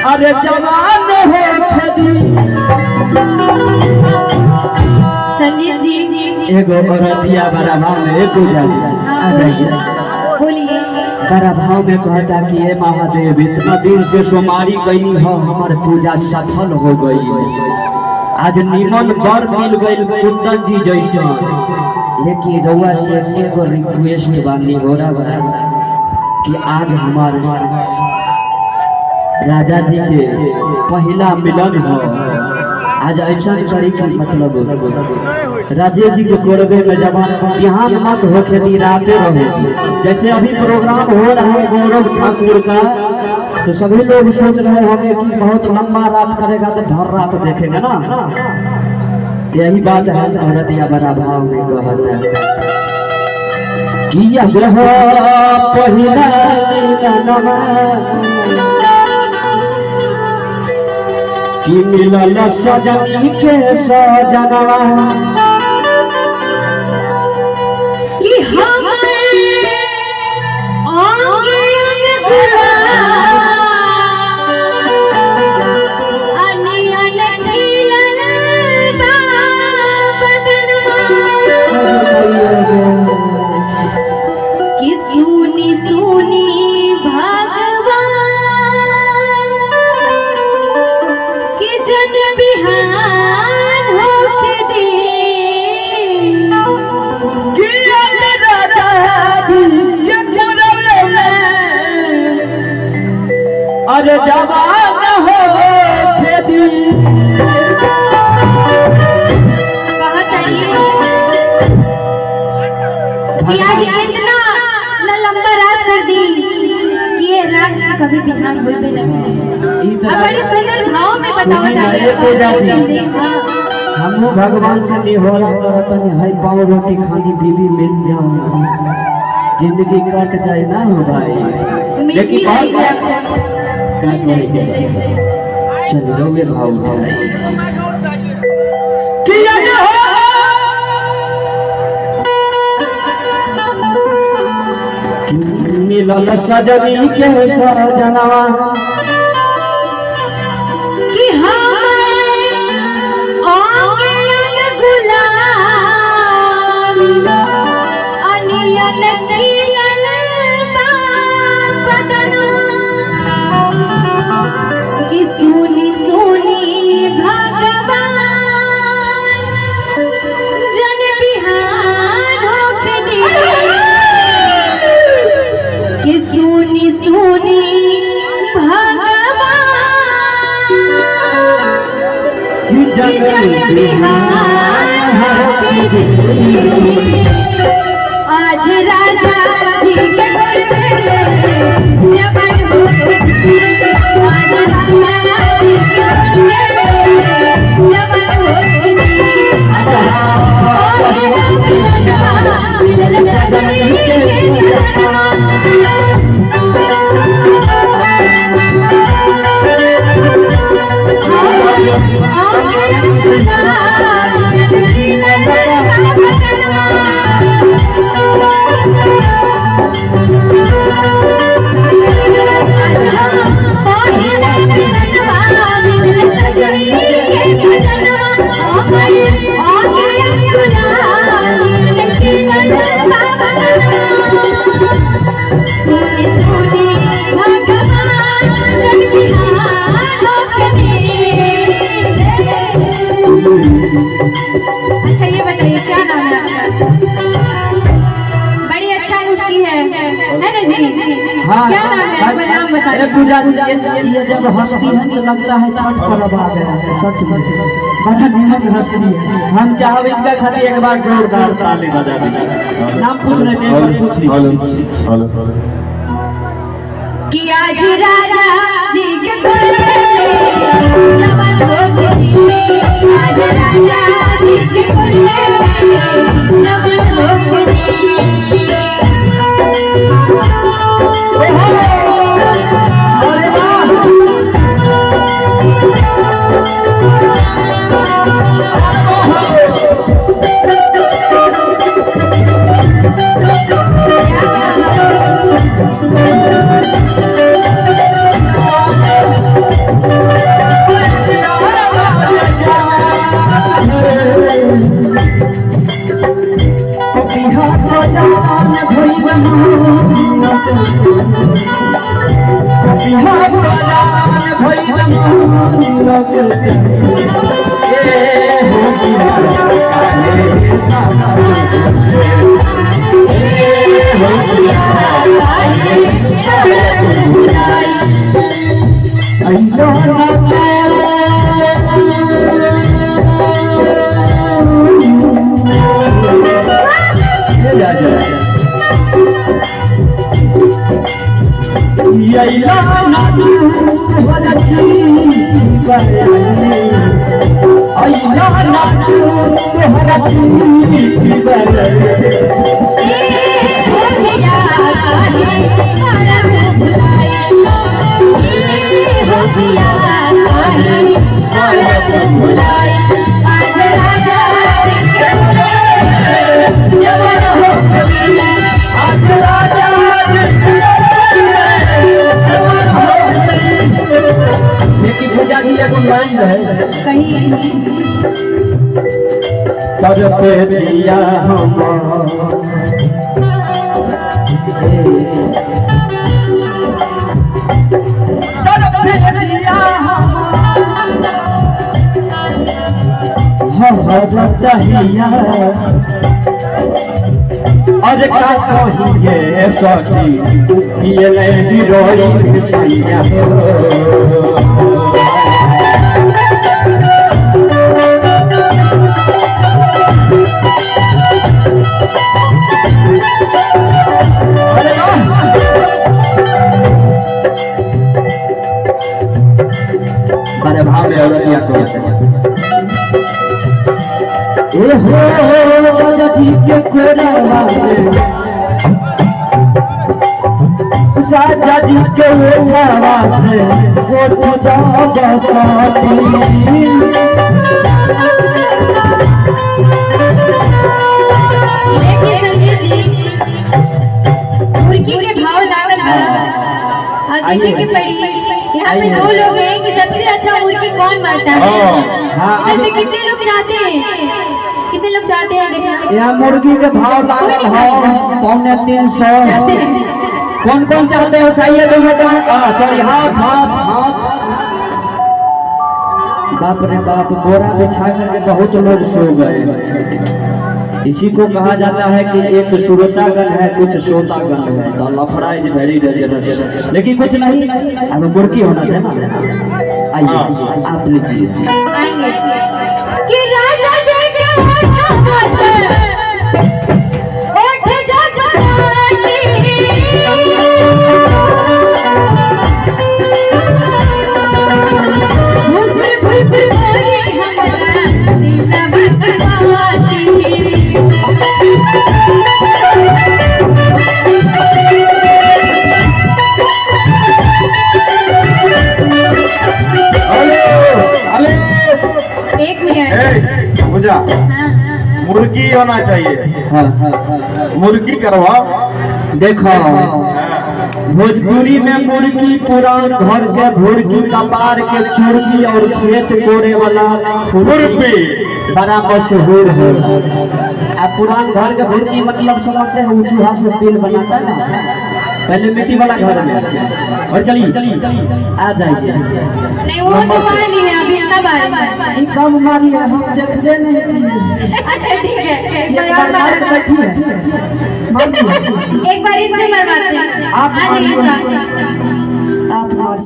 अरे जवान है संजीत जी एगो औरतिया बड़ा भाव में पूजा आ जाइए बोलिए। बड़ा भाव में कहता कि हे महादेव इतना दिन से सोमारी कैनी हो हमार पूजा सफल हो गई। आज निमन बर मिल गई कुंदन जी जैसे, लेकिन रउआ से एगो रिक्वेस्ट बानी हो रहा कि आज हमारे राजा जी के पहला मिलन हो। आज ऐसा करी कि मतलब राजे जी के कोरबे में जवान बिहान मत होके दी राते रहे। जैसे अभी प्रोग्राम हो रहा है गौरव ठाकुर का, तो सभी लोग सोच रहे होंगे कि बहुत लंबा रात करेगा तो भर रात देखेंगे ना। यही बात है। औरत या बड़ा भाव में कहता है कि यह पहला कि मिलल सजनी के सजनवा कि हमारे आंगे कि सुनी सुनी अरे जवान हो आज इतना न लंबा रात कर दी कि ये रात कभी बिहान हुई भी नहीं। अब बड़े सुंदर भाव में बताओ। हम भगवान से निहोरा करत है पाव रोटी खानी बीवी मिल जाओ जिंदगी कट जाए ना हो भाई। लेकिन चल रोवे भाव मिलल सजनी के सजनवा कि हमारे आंगे गुलाम अनियन तिलन कि सुनी सुनी भगवान जन बिहान होके दे कि सुनी सुनी भगवान जन बिहान होके दे। आज राजा जी के अच्छा ये बताइए क्या नाम है आपका? बड़ी अच्छा मुस्की है ना जी? हाँ, क्या नाम है आपका? नाम बताइए। पूजा ये जब हंसती है तो लगता है छठ पर्व आ गया है। सच में बड़ा निमन हंसती है। हम चाहे इनका खाली एक बार जोरदार ताली बजा दीजिए। नाम पूछ रहे थे, पूछ लीजिए कि आज राजा जी के कोरबे में जवान हो गई। आज राजा जी के कोरबे में जवान हो गई। करते दिया हम अरे का कहिए सखी ये नहीं रोई सैया अरे भाव में औरतिया को ए हो जदी के कोरावा राजा जी के ओठावा से वो तो जा बसाती लेके संजय जी मुर्गी के भाव लागल बा आगे के पड़ी यहाँ पे दो लोग हैं कि सबसे अच्छा मुर्गी कौन मारता है। इधर से कितने लोग चाहते हैं, कितने लोग चाहते हैं देखना। यहाँ मुर्गी के भाव लागल भाव 350 कौन कौन चाहते हैं उठाइए सॉरी हाथ हाथ हाथ बाप रे बाप बोरा बिछा करके बहुत लोग सो गए। इसी को कहा जाता है कि एक श्रोतागण है कुछ श्रोतागण है तो लफड़ा इज वेरी डेंजरस लेकिन कुछ नहीं अब मुर्गी होना चाहिए ना। आइए आप लीजिए कि राजा जी के ओठों से ओठ जा जवानी भुलपुर भुलपुर बोली हमरा नीला बकवासी एक मिनट पूजा मुर्गी होना चाहिए। मुर्गी करवा देखो भोजपुरी में मुर्गी पुरान घर के भुर्गी कपार के चुर्गी और खेत कोड़े वाला खुरपी बड़ा मशहूर है। अब पुरान घर के भुर्गी मतलब समझते हैं चूल्हा से तेल बनाता है ना पहले मिट्टी वाला घर में। और चलिए आ जाइए नहीं वो तो मार ली है अभी इतना बार कब मारी है हम देखते नहीं। अच्छा ठीक है एक बार इनसे मरवाते हैं। आप आ जाइए साथ।